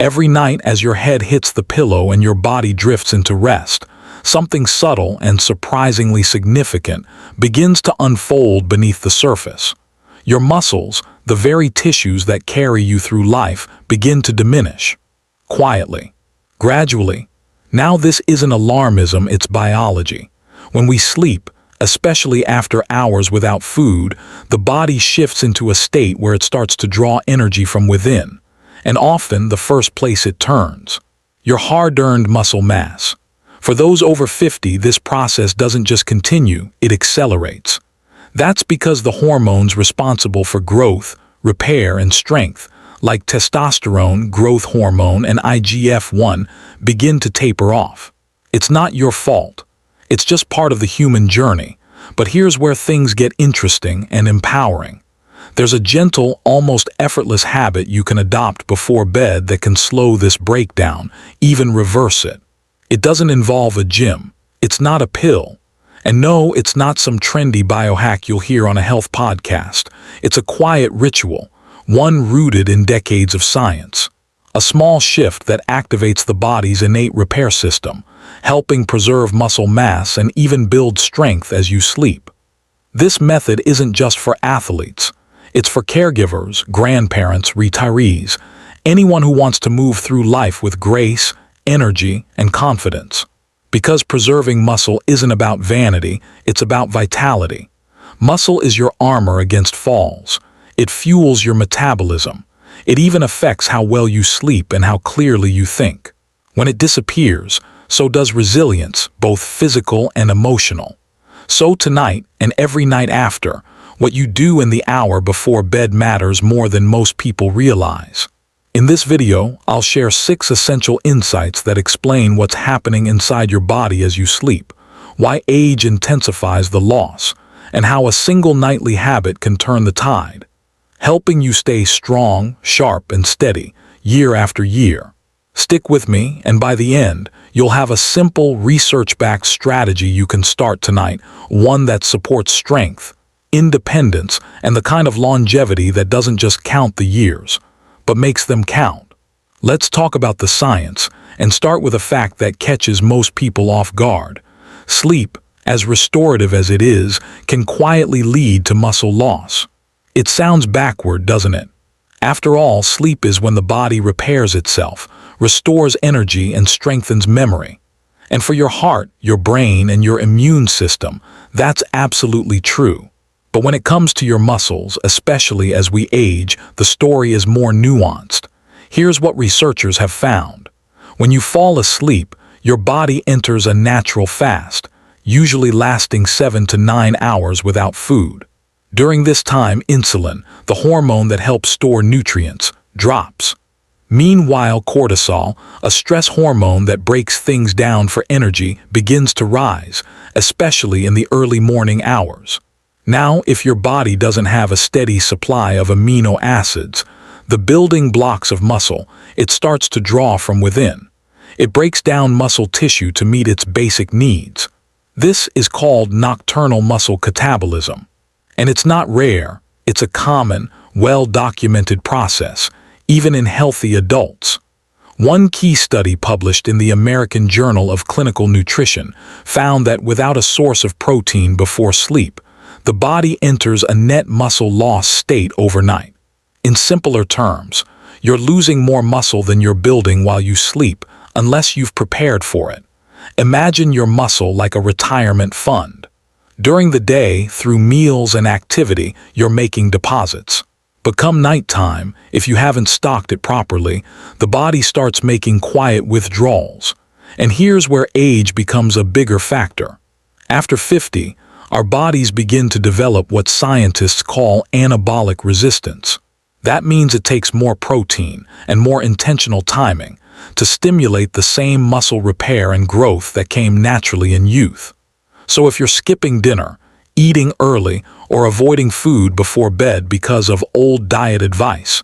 Every night as your head hits the pillow and your body drifts into rest, something subtle and surprisingly significant begins to unfold beneath the surface. Your muscles, the very tissues that carry you through life, begin to diminish. Quietly. Gradually. Now this isn't alarmism, it's biology. When we sleep, especially after hours without food, the body shifts into a state where it starts to draw energy from within, and often the first place it turns. Your hard-earned muscle mass. For those over 50, this process doesn't just continue, it accelerates. That's because the hormones responsible for growth, repair, and strength, like testosterone, growth hormone, and IGF-1, begin to taper off. It's not your fault. It's just part of the human journey. But here's where things get interesting and empowering. There's a gentle, almost effortless habit you can adopt before bed that can slow this breakdown, even reverse it. It doesn't involve a gym. It's not a pill. And no, it's not some trendy biohack you'll hear on a health podcast. It's a quiet ritual, one rooted in decades of science. A small shift that activates the body's innate repair system, helping preserve muscle mass and even build strength as you sleep. This method isn't just for athletes. It's for caregivers, grandparents, retirees, anyone who wants to move through life with grace, energy, and confidence. Because preserving muscle isn't about vanity, it's about vitality. Muscle is your armor against falls. It fuels your metabolism. It even affects how well you sleep and how clearly you think. When it disappears, so does resilience, both physical and emotional. So tonight and every night after, what you do in the hour before bed matters more than most people realize. In this video, I'll share 6 essential insights that explain what's happening inside your body as you sleep, why age intensifies the loss, and how a single nightly habit can turn the tide, helping you stay strong, sharp, and steady year after year. Stick with me, and by the end, you'll have a simple, research-backed strategy you can start tonight, one that supports strength, independence, and the kind of longevity that doesn't just count the years, but makes them count. Let's talk about the science, and start with a fact that catches most people off guard. Sleep, as restorative as it is, can quietly lead to muscle loss. It sounds backward, doesn't it? After all, sleep is when the body repairs itself, restores energy, and strengthens memory. And for your heart, your brain, and your immune system, that's absolutely true. But when it comes to your muscles, especially as we age, the story is more nuanced. Here's what researchers have found. When you fall asleep, your body enters a natural fast, usually lasting 7 to 9 hours without food. During this time, insulin, the hormone that helps store nutrients, drops. Meanwhile, cortisol, a stress hormone that breaks things down for energy, begins to rise, especially in the early morning hours. Now, if your body doesn't have a steady supply of amino acids, the building blocks of muscle, it starts to draw from within. It breaks down muscle tissue to meet its basic needs. This is called nocturnal muscle catabolism. And it's not rare, it's a common, well-documented process, even in healthy adults. One key study published in the American Journal of Clinical Nutrition found that without a source of protein before sleep, the body enters a net muscle loss state overnight. In simpler terms, you're losing more muscle than you're building while you sleep, unless you've prepared for it. Imagine your muscle like a retirement fund. During the day, through meals and activity, you're making deposits. But come nighttime, if you haven't stocked it properly, the body starts making quiet withdrawals. And here's where age becomes a bigger factor. After 50, our bodies begin to develop what scientists call anabolic resistance. That means it takes more protein and more intentional timing to stimulate the same muscle repair and growth that came naturally in youth. So if you're skipping dinner, eating early, or avoiding food before bed because of old diet advice,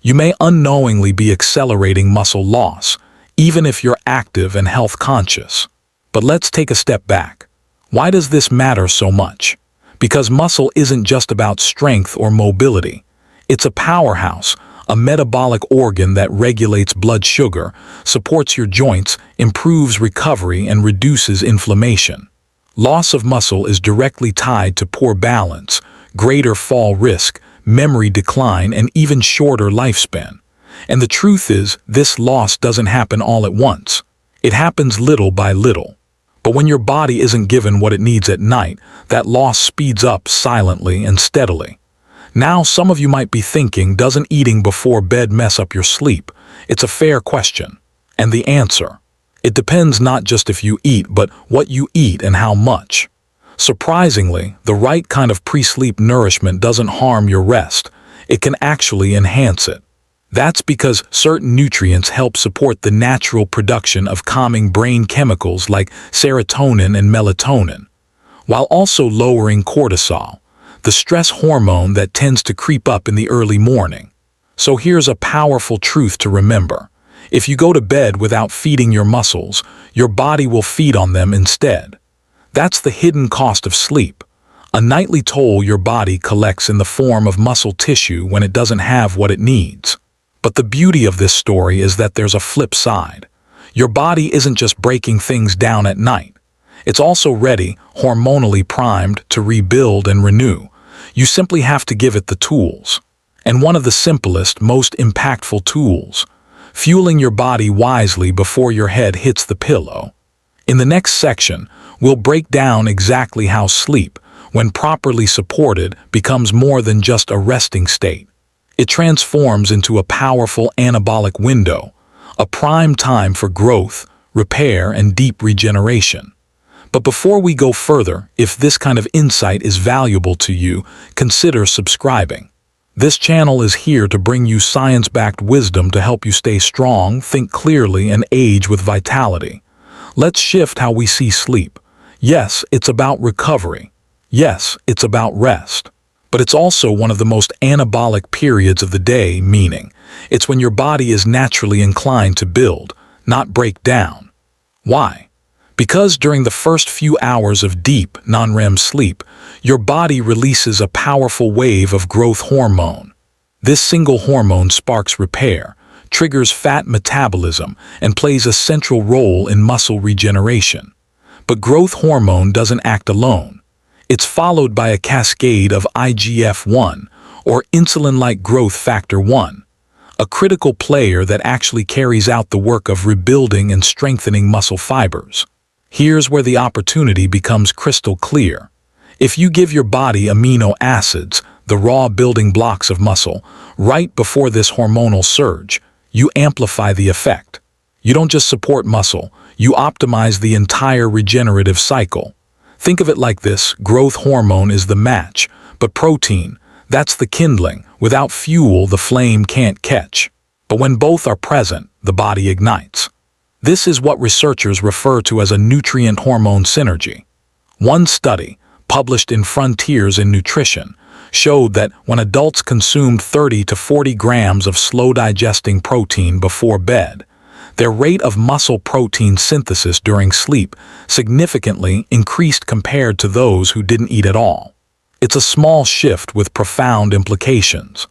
you may unknowingly be accelerating muscle loss, even if you're active and health conscious. But let's take a step back. Why does this matter so much? Because muscle isn't just about strength or mobility. It's a powerhouse, a metabolic organ that regulates blood sugar, supports your joints, improves recovery, and reduces inflammation. Loss of muscle is directly tied to poor balance, greater fall risk, memory decline, and even shorter lifespan. And the truth is, this loss doesn't happen all at once. It happens little by little. But when your body isn't given what it needs at night, that loss speeds up silently and steadily. Now, some of you might be thinking, doesn't eating before bed mess up your sleep? It's a fair question. And the answer: it depends not just if you eat, but what you eat and how much. Surprisingly, the right kind of pre-sleep nourishment doesn't harm your rest. It can actually enhance it. That's because certain nutrients help support the natural production of calming brain chemicals like serotonin and melatonin, while also lowering cortisol, the stress hormone that tends to creep up in the early morning. So here's a powerful truth to remember. If you go to bed without feeding your muscles, your body will feed on them instead. That's the hidden cost of sleep, a nightly toll your body collects in the form of muscle tissue when it doesn't have what it needs. But the beauty of this story is that there's a flip side. Your body isn't just breaking things down at night. It's also ready, hormonally primed, to rebuild and renew. You simply have to give it the tools. And one of the simplest, most impactful tools: fueling your body wisely before your head hits the pillow. In the next section, we'll break down exactly how sleep, when properly supported, becomes more than just a resting state. It transforms into a powerful anabolic window, a prime time for growth, repair, and deep regeneration. But before we go further, if this kind of insight is valuable to you, consider subscribing. This channel is here to bring you science-backed wisdom to help you stay strong, think clearly, and age with vitality. Let's shift how we see sleep. Yes, it's about recovery. Yes, it's about rest. But it's also one of the most anabolic periods of the day, meaning it's when your body is naturally inclined to build, not break down. Why? Because during the first few hours of deep, non-REM sleep, your body releases a powerful wave of growth hormone. This single hormone sparks repair, triggers fat metabolism, and plays a central role in muscle regeneration. But growth hormone doesn't act alone. It's followed by a cascade of IGF-1, or insulin-like growth factor 1, a critical player that actually carries out the work of rebuilding and strengthening muscle fibers. Here's where the opportunity becomes crystal clear. If you give your body amino acids, the raw building blocks of muscle, right before this hormonal surge, you amplify the effect. You don't just support muscle, you optimize the entire regenerative cycle. Think of it like this: growth hormone is the match, but protein, that's the kindling. Without fuel, the flame can't catch. But when both are present, the body ignites. This is what researchers refer to as a nutrient-hormone synergy. One study, published in Frontiers in Nutrition, showed that when adults consumed 30 to 40 grams of slow-digesting protein before bed, their rate of muscle protein synthesis during sleep significantly increased compared to those who didn't eat at all. It's a small shift with profound implications,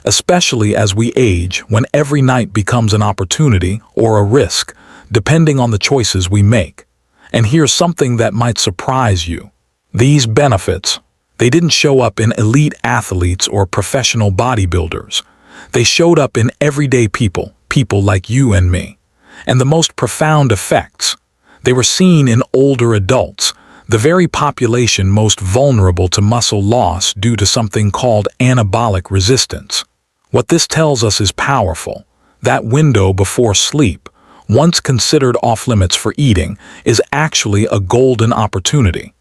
especially as we age, when every night becomes an opportunity or a risk, depending on the choices we make. And here's something that might surprise you. These benefits, they didn't show up in elite athletes or professional bodybuilders. They showed up in everyday people like you and me. And the most profound effects, they were seen in older adults, the very population most vulnerable to muscle loss due to something called anabolic resistance. What this tells us is powerful. That window before sleep, once considered off-limits for eating, is actually a golden opportunity.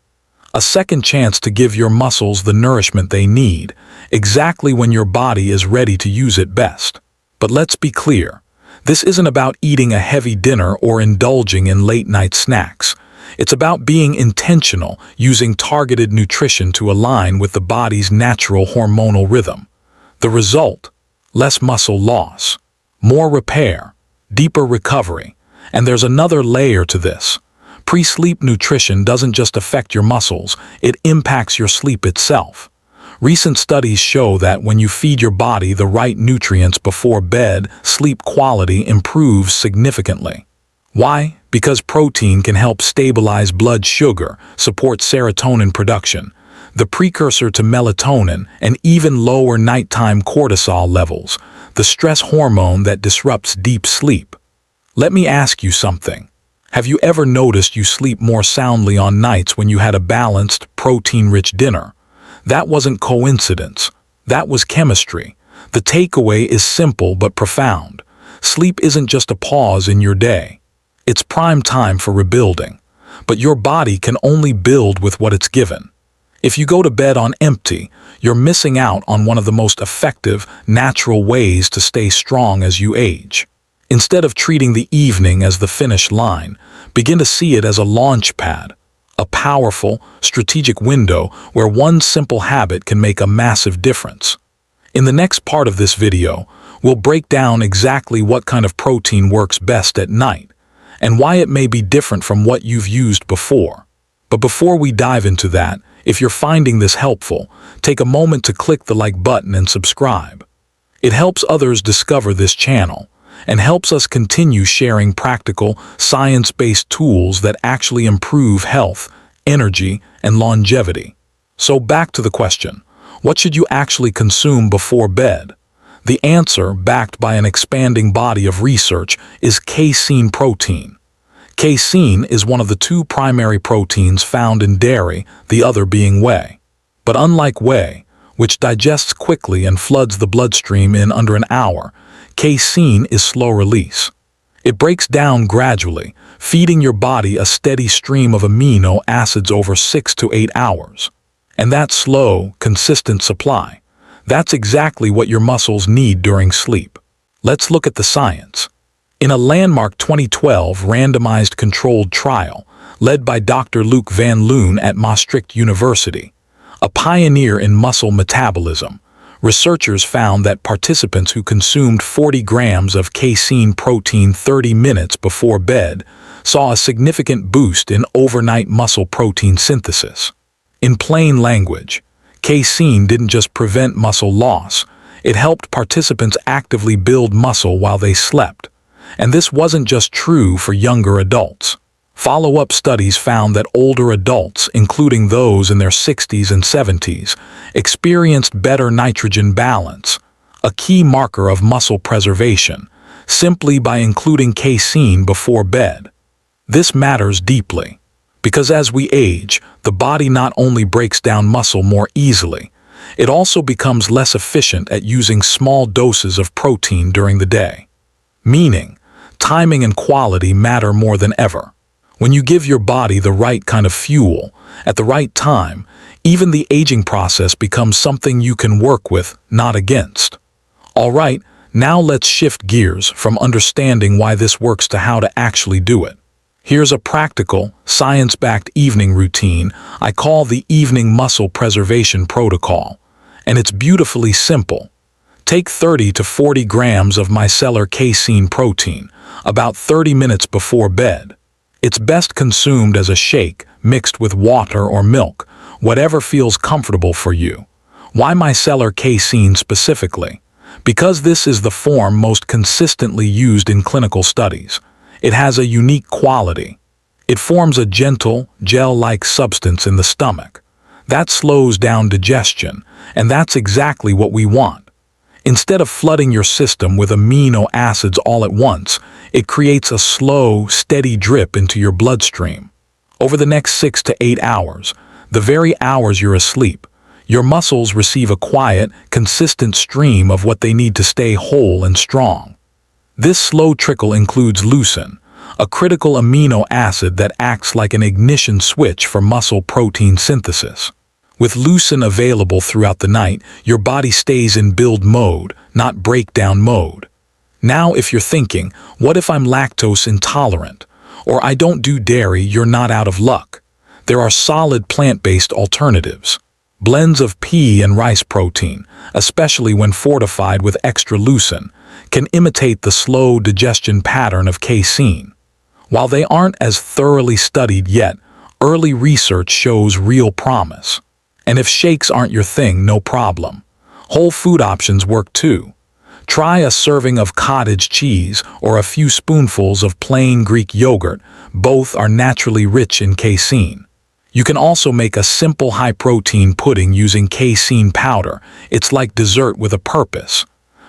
A second chance to give your muscles the nourishment they need, exactly when your body is ready to use it best. But let's be clear. This isn't about eating a heavy dinner or indulging in late-night snacks. It's about being intentional, using targeted nutrition to align with the body's natural hormonal rhythm. The result? Less muscle loss, more repair, deeper recovery. And there's another layer to this. Pre-sleep nutrition doesn't just affect your muscles, it impacts your sleep itself. Recent studies show that when you feed your body the right nutrients before bed, sleep quality improves significantly. Why? Because protein can help stabilize blood sugar, support serotonin production, the precursor to melatonin, and even lower nighttime cortisol levels, the stress hormone that disrupts deep sleep. Let me ask you something. Have you ever noticed you sleep more soundly on nights when you had a balanced, protein-rich dinner? That wasn't coincidence. That was chemistry. The takeaway is simple but profound. Sleep isn't just a pause in your day. It's prime time for rebuilding. But your body can only build with what it's given. If you go to bed on empty, you're missing out on one of the most effective, natural ways to stay strong as you age. Instead of treating the evening as the finish line, begin to see it as a launch pad, a powerful, strategic window where one simple habit can make a massive difference. In the next part of this video, we'll break down exactly what kind of protein works best at night, and why it may be different from what you've used before. But before we dive into that, if you're finding this helpful, take a moment to click the like button and subscribe. It helps others discover this channel, and helps us continue sharing practical, science-based tools that actually improve health, energy, and longevity. So back to the question, what should you actually consume before bed? The answer, backed by an expanding body of research, is casein protein. Casein is one of the two primary proteins found in dairy, the other being whey. But unlike whey, which digests quickly and floods the bloodstream in under an hour, casein is slow release. It breaks down gradually, feeding your body a steady stream of amino acids over 6 to 8 hours. And that slow, consistent supply, that's exactly what your muscles need during sleep. Let's look at the science. In a landmark 2012 randomized controlled trial, led by Dr. Luc van Loon at Maastricht University, a pioneer in muscle metabolism, researchers found that participants who consumed 40 grams of casein protein 30 minutes before bed saw a significant boost in overnight muscle protein synthesis. In plain language, casein didn't just prevent muscle loss, it helped participants actively build muscle while they slept. And this wasn't just true for younger adults. Follow-up studies found that older adults, including those in their 60s and 70s, experienced better nitrogen balance, a key marker of muscle preservation, simply by including casein before bed. This matters deeply, because as we age, the body not only breaks down muscle more easily, it also becomes less efficient at using small doses of protein during the day. Meaning, timing and quality matter more than ever. When you give your body the right kind of fuel, at the right time, even the aging process becomes something you can work with, not against. All right, now let's shift gears from understanding why this works to how to actually do it. Here's a practical, science-backed evening routine I call the Evening Muscle Preservation Protocol, and it's beautifully simple. Take 30 to 40 grams of micellar casein protein, about 30 minutes before bed. It's best consumed as a shake, mixed with water or milk, whatever feels comfortable for you. Why micellar casein specifically? Because this is the form most consistently used in clinical studies. It has a unique quality. It forms a gentle, gel-like substance in the stomach. That slows down digestion, and that's exactly what we want. Instead of flooding your system with amino acids all at once, it creates a slow, steady drip into your bloodstream. Over the next 6 to 8 hours, the very hours you're asleep, your muscles receive a quiet, consistent stream of what they need to stay whole and strong. This slow trickle includes leucin, a critical amino acid that acts like an ignition switch for muscle protein synthesis. With leucin available throughout the night, your body stays in build mode, not breakdown mode. Now if you're thinking, what if I'm lactose intolerant? Or I don't do dairy, you're not out of luck. There are solid plant-based alternatives. Blends of pea and rice protein, especially when fortified with extra leucin, can imitate the slow digestion pattern of casein. While they aren't as thoroughly studied yet, early research shows real promise. And if shakes aren't your thing, no problem. Whole food options work too. Try a serving of cottage cheese or a few spoonfuls of plain Greek yogurt. Both are naturally rich in casein. You can also make a simple high-protein pudding using casein powder. It's like dessert with a purpose.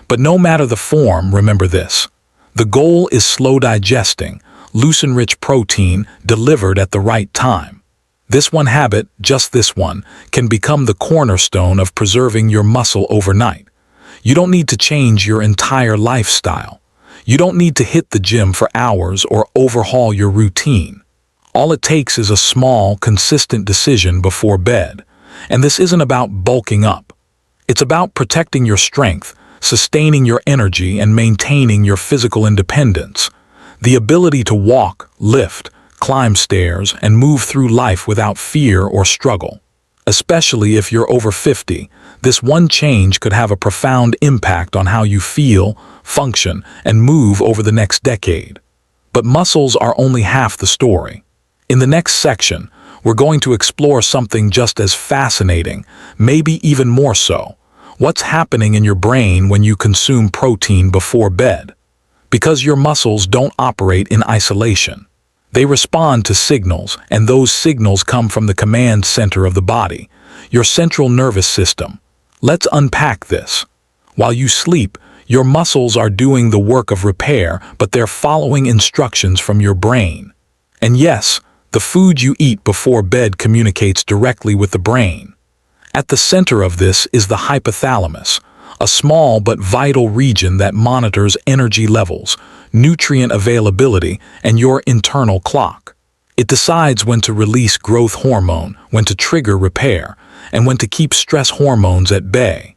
But no matter the form, remember this. The goal is slow digesting, lucerne-rich protein delivered at the right time. This one habit, just this one, can become the cornerstone of preserving your muscle overnight. You don't need to change your entire lifestyle. You don't need to hit the gym for hours or overhaul your routine. All it takes is a small, consistent decision before bed. And this isn't about bulking up. It's about protecting your strength, sustaining your energy, and maintaining your physical independence. The ability to walk, lift, climb stairs, and move through life without fear or struggle. Especially if you're over 50, this one change could have a profound impact on how you feel, function, and move over the next decade. But muscles are only half the story. In the next section, we're going to explore something just as fascinating, maybe even more so. What's happening in your brain when you consume protein before bed? Because your muscles don't operate in isolation. They respond to signals, and those signals come from the command center of the body, your central nervous system. Let's unpack this. While you sleep, your muscles are doing the work of repair, but they're following instructions from your brain. And yes, the food you eat before bed communicates directly with the brain. At the center of this is the hypothalamus, a small but vital region that monitors energy levels, nutrient availability, and your internal clock. It decides when to release growth hormone, when to trigger repair, and when to keep stress hormones at bay.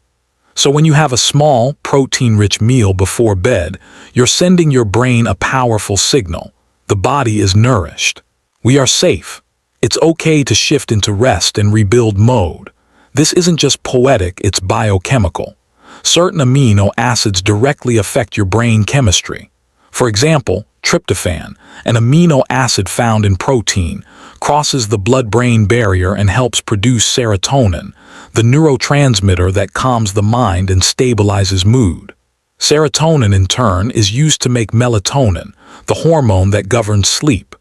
So when you have a small, protein-rich meal before bed, you're sending your brain a powerful signal. The body is nourished. We are safe. It's okay to shift into rest and rebuild mode. This isn't just poetic, it's biochemical. Certain amino acids directly affect your brain chemistry. For example, tryptophan, an amino acid found in protein, crosses the blood-brain barrier and helps produce serotonin, the neurotransmitter that calms the mind and stabilizes mood. Serotonin, in turn, is used to make melatonin, the hormone that governs sleep.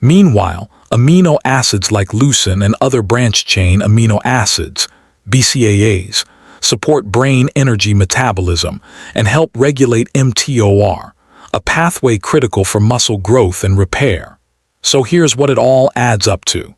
Meanwhile, amino acids like leucine and other branched-chain amino acids, BCAAs, support brain energy metabolism and help regulate mTOR, a pathway critical for muscle growth and repair. So here's what it all adds up to.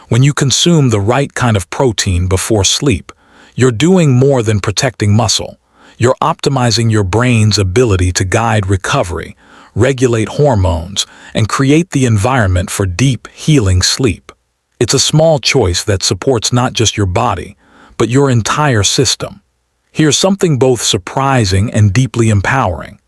When you consume the right kind of protein before sleep, you're doing more than protecting muscle. You're optimizing your brain's ability to guide recovery, regulate hormones, and create the environment for deep, healing sleep. It's a small choice that supports not just your body, but your entire system. Here's something both surprising and deeply empowering.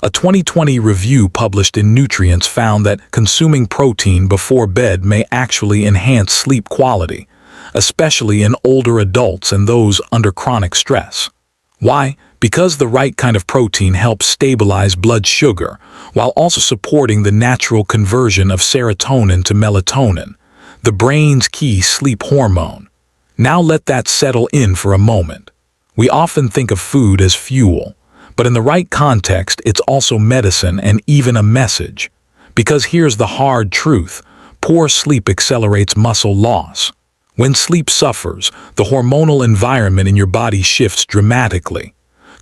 A 2020 review published in Nutrients found that consuming protein before bed may actually enhance sleep quality, especially in older adults and those under chronic stress. Why? Because the right kind of protein helps stabilize blood sugar, while also supporting the natural conversion of serotonin to melatonin, the brain's key sleep hormone. Now let that settle in for a moment. We often think of food as fuel, but in the right context, it's also medicine and even a message. Because here's the hard truth: poor sleep accelerates muscle loss. When sleep suffers, the hormonal environment in your body shifts dramatically.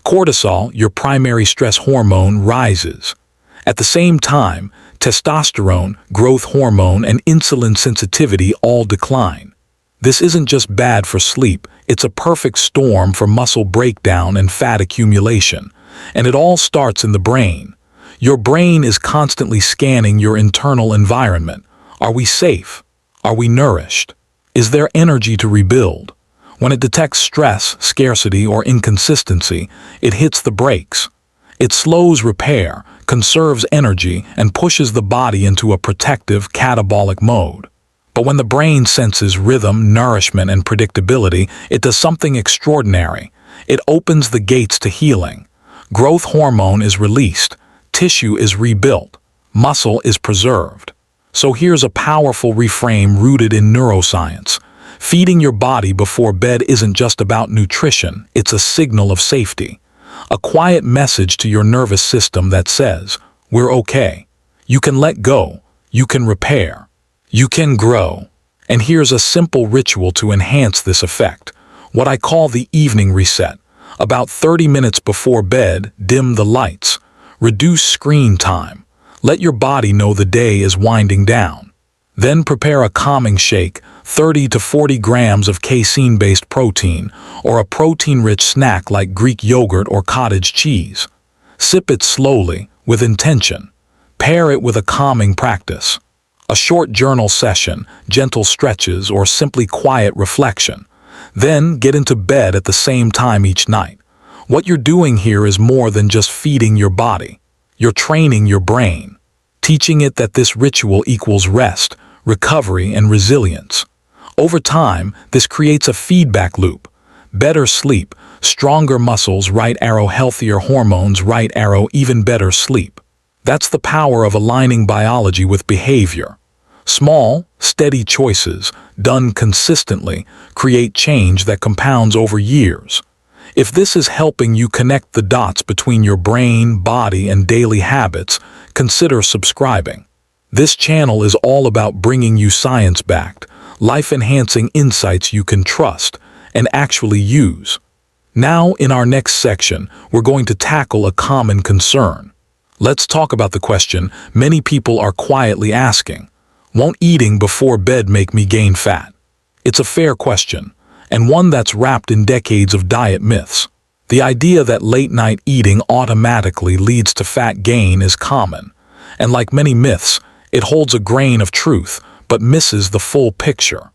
Cortisol, your primary stress hormone, rises. At the same time, testosterone, growth hormone, and insulin sensitivity all decline. This isn't just bad for sleep, it's a perfect storm for muscle breakdown and fat accumulation. And it all starts in the brain. Your brain is constantly scanning your internal environment. Are we safe? Are we nourished? Is there energy to rebuild? When it detects stress, scarcity, or inconsistency, it hits the brakes. It slows repair, conserves energy, and pushes the body into a protective, catabolic mode. But when the brain senses rhythm, nourishment, and predictability, it does something extraordinary. It opens the gates to healing. Growth hormone is released, tissue is rebuilt, muscle is preserved. So here's a powerful reframe rooted in neuroscience. Feeding your body before bed isn't just about nutrition, it's a signal of safety. A quiet message to your nervous system that says, we're okay. You can let go. You can repair. You can grow. And here's a simple ritual to enhance this effect. What I call the evening reset. About 30 minutes before bed, dim the lights. Reduce screen time. Let your body know the day is winding down. Then prepare a calming shake, 30 to 40 grams of casein-based protein, or a protein-rich snack like Greek yogurt or cottage cheese. Sip it slowly, with intention. Pair it with a calming practice. A short journal session, gentle stretches, or simply quiet reflection. Then get into bed at the same time each night. What you're doing here is more than just feeding your body. You're training your brain, teaching it that this ritual equals rest, recovery, and resilience. Over time, this creates a feedback loop. Better sleep, stronger muscles, right arrow, healthier hormones, right arrow, even better sleep. That's the power of aligning biology with behavior. Small, steady choices, done consistently, create change that compounds over years. If this is helping you connect the dots between your brain, body, and daily habits, consider subscribing. This channel is all about bringing you science-backed, life-enhancing insights you can trust and actually use. Now, in our next section, we're going to tackle a common concern. Let's talk about the question many people are quietly asking. Won't eating before bed make me gain fat? It's a fair question, and one that's wrapped in decades of diet myths. The idea that late-night eating automatically leads to fat gain is common, and like many myths, it holds a grain of truth, but misses the full picture.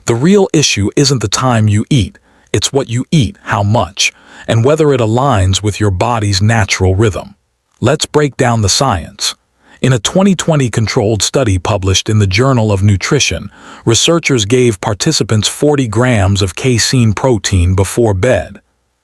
The real issue isn't the time you eat, it's what you eat, how much, and whether it aligns with your body's natural rhythm. Let's break down the science. In a 2020 controlled study published in the Journal of Nutrition, researchers gave participants 40 grams of casein protein before bed.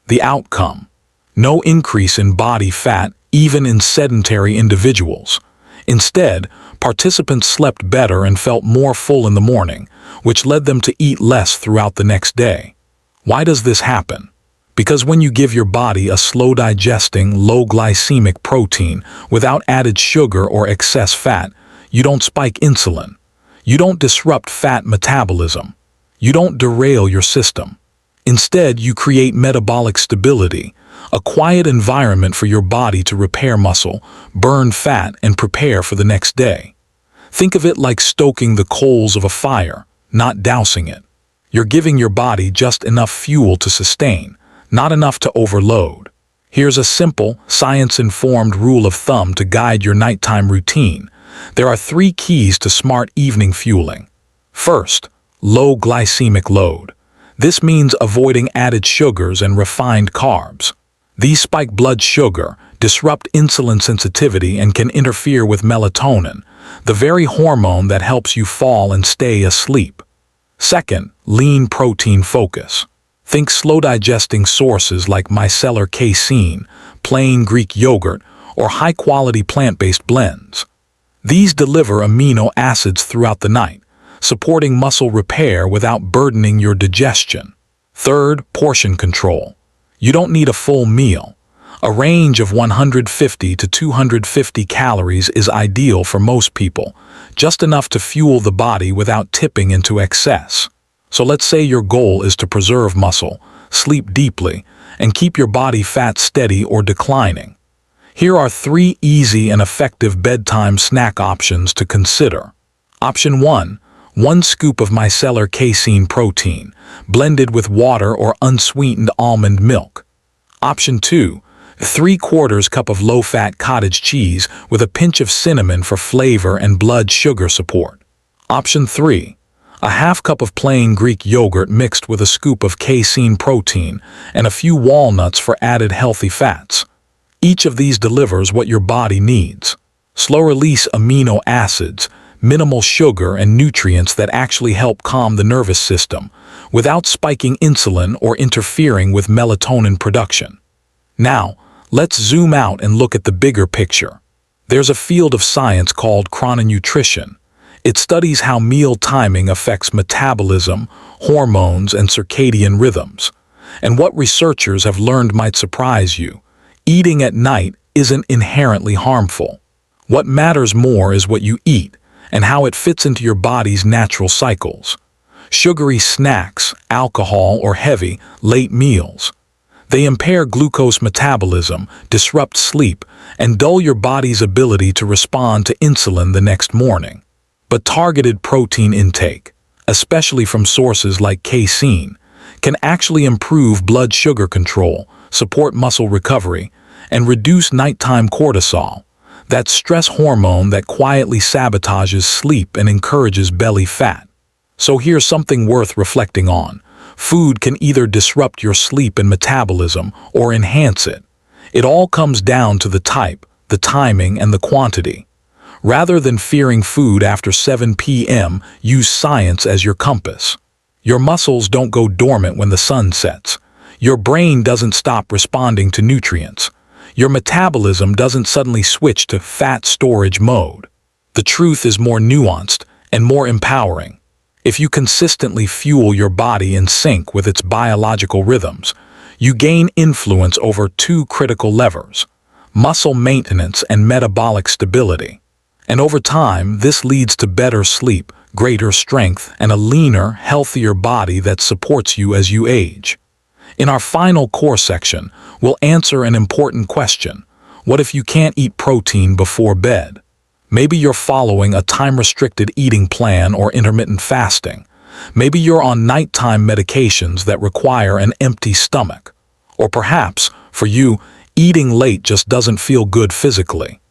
The outcome? No increase in body fat, even in sedentary individuals. Instead, participants slept better and felt more full in the morning, which led them to eat less throughout the next day. Why does this happen? Because when you give your body a slow-digesting, low-glycemic protein without added sugar or excess fat, you don't spike insulin. You don't disrupt fat metabolism. You don't derail your system. Instead, you create metabolic stability, a quiet environment for your body to repair muscle, burn fat, and prepare for the next day. Think of it like stoking the coals of a fire, not dousing it. You're giving your body just enough fuel to sustain, not enough to overload. Here's a simple, science-informed rule of thumb to guide your nighttime routine. There are 3 keys to smart evening fueling. First, low glycemic load. This means avoiding added sugars and refined carbs. These spike blood sugar, disrupt insulin sensitivity, and can interfere with melatonin, the very hormone that helps you fall and stay asleep. Second, lean protein focus. Think slow-digesting sources like micellar casein, plain Greek yogurt, or high-quality plant-based blends. These deliver amino acids throughout the night, supporting muscle repair without burdening your digestion. Third, portion control. You don't need a full meal. A range of 150 to 250 calories is ideal for most people, just enough to fuel the body without tipping into excess. So let's say your goal is to preserve muscle, sleep deeply, and keep your body fat steady or declining. Here are 3 easy and effective bedtime snack options to consider. Option 1. 1 scoop of micellar casein protein, blended with water or unsweetened almond milk. Option 2. 3/4 cup of low-fat cottage cheese with a pinch of cinnamon for flavor and blood sugar support. Option 3. A 1/2 cup of plain Greek yogurt mixed with a scoop of casein protein and a few walnuts for added healthy fats. Each of these delivers what your body needs. Slow-release amino acids, minimal sugar, and nutrients that actually help calm the nervous system, without spiking insulin or interfering with melatonin production. Now, let's zoom out and look at the bigger picture. There's a field of science called chrononutrition. It studies how meal timing affects metabolism, hormones, and circadian rhythms. And what researchers have learned might surprise you. Eating at night isn't inherently harmful. What matters more is what you eat and how it fits into your body's natural cycles. Sugary snacks, alcohol, or heavy, late meals. They impair glucose metabolism, disrupt sleep, and dull your body's ability to respond to insulin the next morning. But targeted protein intake, especially from sources like casein, can actually improve blood sugar control, support muscle recovery, and reduce nighttime cortisol, that stress hormone that quietly sabotages sleep and encourages belly fat. So here's something worth reflecting on. Food can either disrupt your sleep and metabolism or enhance it. It all comes down to the type, the timing, and the quantity. Rather than fearing food after 7 p.m., use science as your compass. Your muscles don't go dormant when the sun sets. Your brain doesn't stop responding to nutrients. Your metabolism doesn't suddenly switch to fat storage mode. The truth is more nuanced and more empowering. If you consistently fuel your body in sync with its biological rhythms, you gain influence over two critical levers: muscle maintenance and metabolic stability. And over time, this leads to better sleep, greater strength, and a leaner, healthier body that supports you as you age. In our final core section, we'll answer an important question. What if you can't eat protein before bed? Maybe you're following a time-restricted eating plan or intermittent fasting. Maybe you're on nighttime medications that require an empty stomach. Or perhaps, for you, eating late just doesn't feel good physically.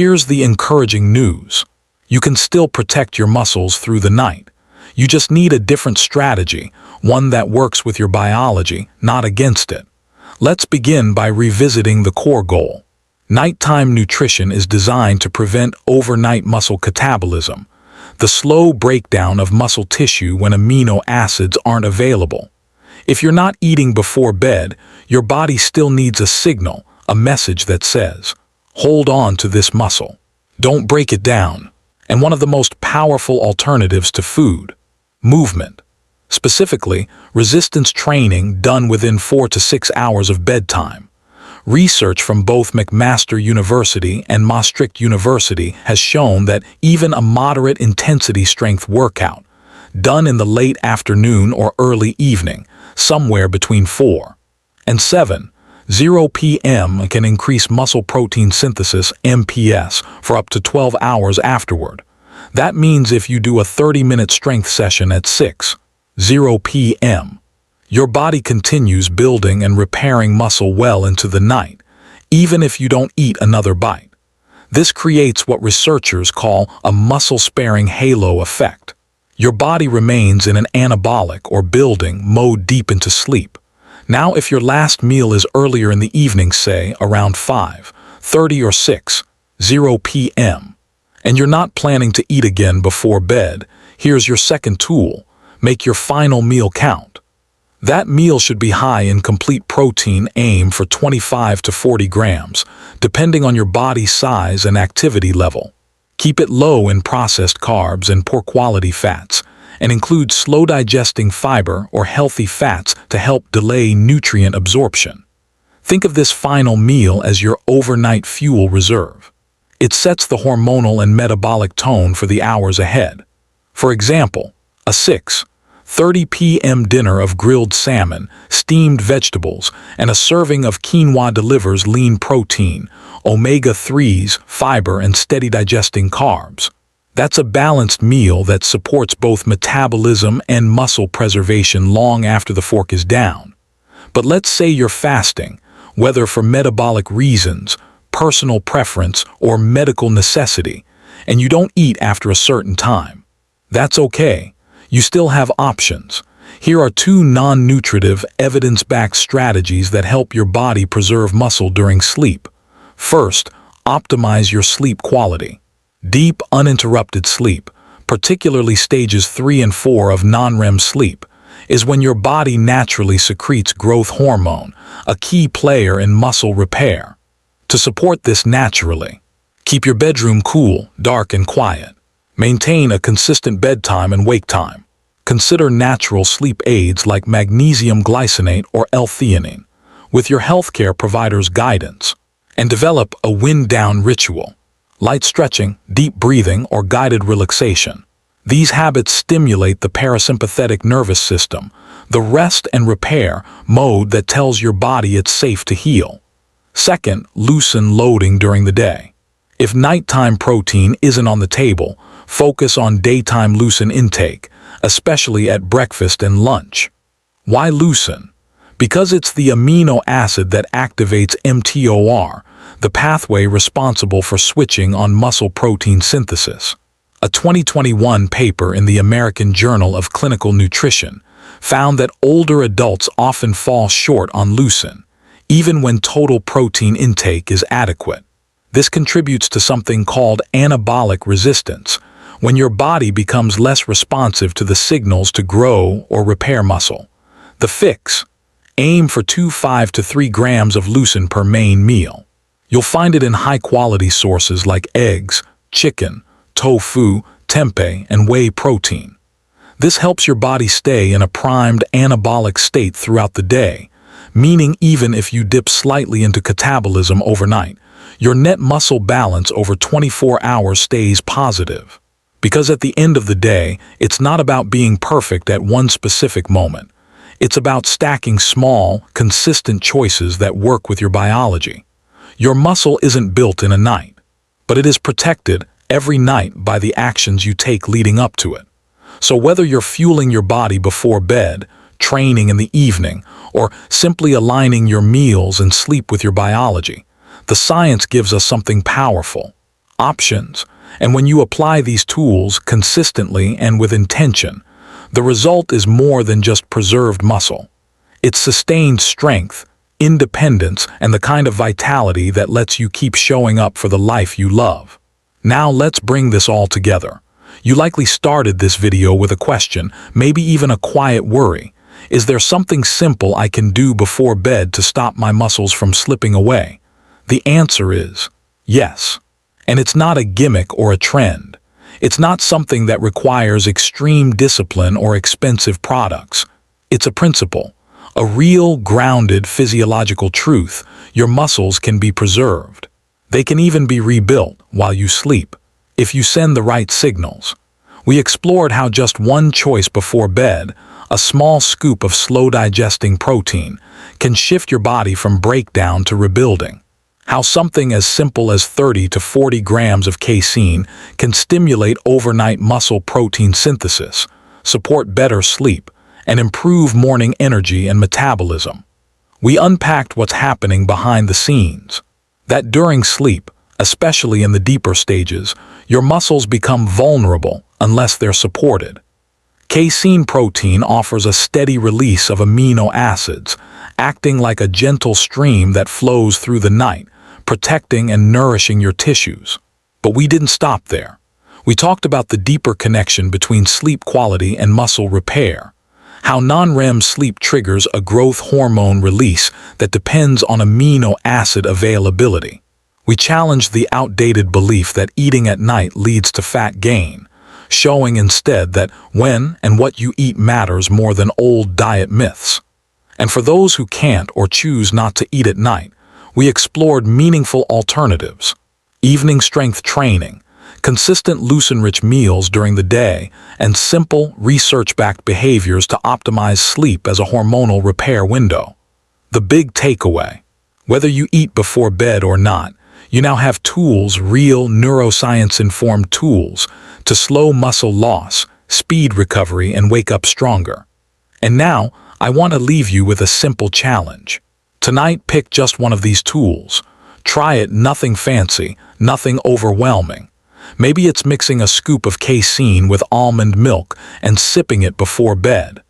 Here's the encouraging news. You can still protect your muscles through the night. You just need a different strategy, one that works with your biology, not against it. Let's begin by revisiting the core goal. Nighttime nutrition is designed to prevent overnight muscle catabolism, the slow breakdown of muscle tissue when amino acids aren't available. If you're not eating before bed, your body still needs a signal, a message that says, hold on to this muscle. Don't break it down. And one of the most powerful alternatives to food, movement. Specifically, resistance training done within 4 to 6 hours of bedtime. Research from both McMaster University and Maastricht University has shown that even a moderate intensity strength workout, done in the late afternoon or early evening, somewhere between 4 and 7:00 p.m. can increase muscle protein synthesis (MPS) for up to 12 hours afterward. That means if you do a 30-minute strength session at 6:00 p.m., your body continues building and repairing muscle well into the night, even if you don't eat another bite. This creates what researchers call a muscle-sparing halo effect. Your body remains in an anabolic or building mode deep into sleep. Now, if your last meal is earlier in the evening, say around 5:30 or 6:00 p.m., and you're not planning to eat again before bed, here's your second tool: make your final meal count. That meal should be high in complete protein. Aim for 25 to 40 grams, depending on your body size and activity level. Keep it low in processed carbs and poor quality fats, and include slow-digesting fiber or healthy fats to help delay nutrient absorption. Think of this final meal as your overnight fuel reserve. It sets the hormonal and metabolic tone for the hours ahead. For example, a 6:30 p.m. dinner of grilled salmon, steamed vegetables, and a serving of quinoa delivers lean protein, omega-3s, fiber, and steady digesting carbs. That's a balanced meal that supports both metabolism and muscle preservation long after the fork is down. But let's say you're fasting, whether for metabolic reasons, personal preference, or medical necessity, and you don't eat after a certain time. That's okay. You still have options. Here are 2 non-nutritive, evidence-backed strategies that help your body preserve muscle during sleep. First, optimize your sleep quality. Deep, uninterrupted sleep, particularly stages 3 and 4 of non-REM sleep, is when your body naturally secretes growth hormone, a key player in muscle repair. To support this naturally, keep your bedroom cool, dark, and quiet. Maintain a consistent bedtime and wake time. Consider natural sleep aids like magnesium glycinate or L-theanine, with your healthcare provider's guidance, and develop a wind-down ritual. Light stretching, deep breathing, or guided relaxation. These habits stimulate the parasympathetic nervous system, the rest and repair mode that tells your body it's safe to heal. Second, loosen loading during the day. If nighttime protein isn't on the table, focus on daytime loosen intake, especially at breakfast and lunch. Why loosen? Because it's the amino acid that activates mTOR, the pathway responsible for switching on muscle protein synthesis. A 2021 paper in the American Journal of Clinical Nutrition found that older adults often fall short on leucine, even when total protein intake is adequate. This contributes to something called anabolic resistance, when your body becomes less responsive to the signals to grow or repair muscle. The fix: aim for 2.5 to 3 grams of leucine per main meal. You'll find it in high-quality sources like eggs, chicken, tofu, tempeh, and whey protein. This helps your body stay in a primed anabolic state throughout the day, meaning even if you dip slightly into catabolism overnight, your net muscle balance over 24 hours stays positive. Because at the end of the day, it's not about being perfect at one specific moment. It's about stacking small, consistent choices that work with your biology. Your muscle isn't built in a night, but it is protected every night by the actions you take leading up to it. So whether you're fueling your body before bed, training in the evening, or simply aligning your meals and sleep with your biology, the science gives us something powerful: options. And when you apply these tools consistently and with intention, the result is more than just preserved muscle. It's sustained strength, independence, and the kind of vitality that lets you keep showing up for the life you love. Now let's bring this all together. You likely started this video with a question, maybe even a quiet worry. Is there something simple I can do before bed to stop my muscles from slipping away? The answer is yes. And it's not a gimmick or a trend. It's not something that requires extreme discipline or expensive products. It's a principle, a real, grounded physiological truth. Your muscles can be preserved. They can even be rebuilt while you sleep, if you send the right signals. We explored how just one choice before bed, a small scoop of slow-digesting protein, can shift your body from breakdown to rebuilding. How something as simple as 30 to 40 grams of casein can stimulate overnight muscle protein synthesis, support better sleep, and improve morning energy and metabolism. We unpacked what's happening behind the scenes. That during sleep, especially in the deeper stages, your muscles become vulnerable unless they're supported. Casein protein offers a steady release of amino acids, acting like a gentle stream that flows through the night, protecting and nourishing your tissues. But we didn't stop there. We talked about the deeper connection between sleep quality and muscle repair, how non-REM sleep triggers a growth hormone release that depends on amino acid availability. We challenged the outdated belief that eating at night leads to fat gain, showing instead that when and what you eat matters more than old diet myths. And for those who can't or choose not to eat at night, we explored meaningful alternatives: evening strength training, consistent leucine-rich meals during the day, and simple, research-backed behaviors to optimize sleep as a hormonal repair window. The big takeaway: whether you eat before bed or not, you now have tools, real neuroscience-informed tools, to slow muscle loss, speed recovery, and wake up stronger. And now, I want to leave you with a simple challenge. Tonight, pick just one of these tools. Try it, nothing fancy, nothing overwhelming. Maybe it's mixing a scoop of casein with almond milk and sipping it before bed.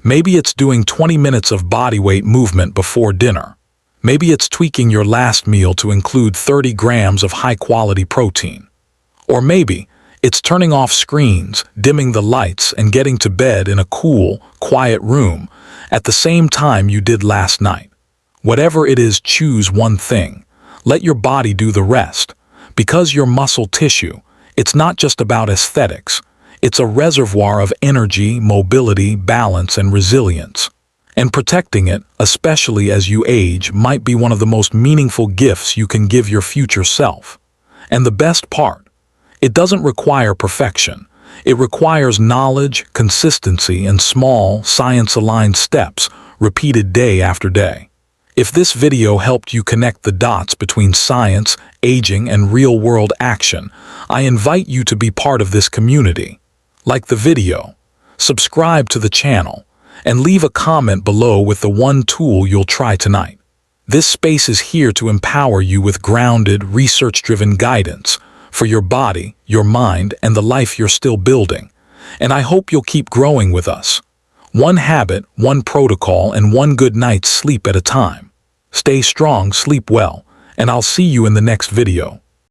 Maybe it's doing 20 minutes of bodyweight movement before dinner. Maybe it's tweaking your last meal to include 30 grams of high-quality protein. Or maybe it's turning off screens, dimming the lights, and getting to bed in a cool, quiet room at the same time you did last night. Whatever it is, choose one thing. Let your body do the rest. Because your muscle tissue, It's not just about aesthetics. It's a reservoir of energy, mobility, balance, and resilience. And protecting it, especially as you age, might be one of the most meaningful gifts you can give your future self. And the best part, it doesn't require perfection. It requires knowledge, consistency, and small, science-aligned steps repeated day after day. If this video helped you connect the dots between science, aging, and real-world action, I invite you to be part of this community. Like the video, subscribe to the channel, and leave a comment below with the one tool you'll try tonight. This space is here to empower you with grounded, research-driven guidance for your body, your mind, and the life you're still building. And I hope you'll keep growing with us. One habit, one protocol, and one good night's sleep at a time. Stay strong, sleep well, and I'll see you in the next video.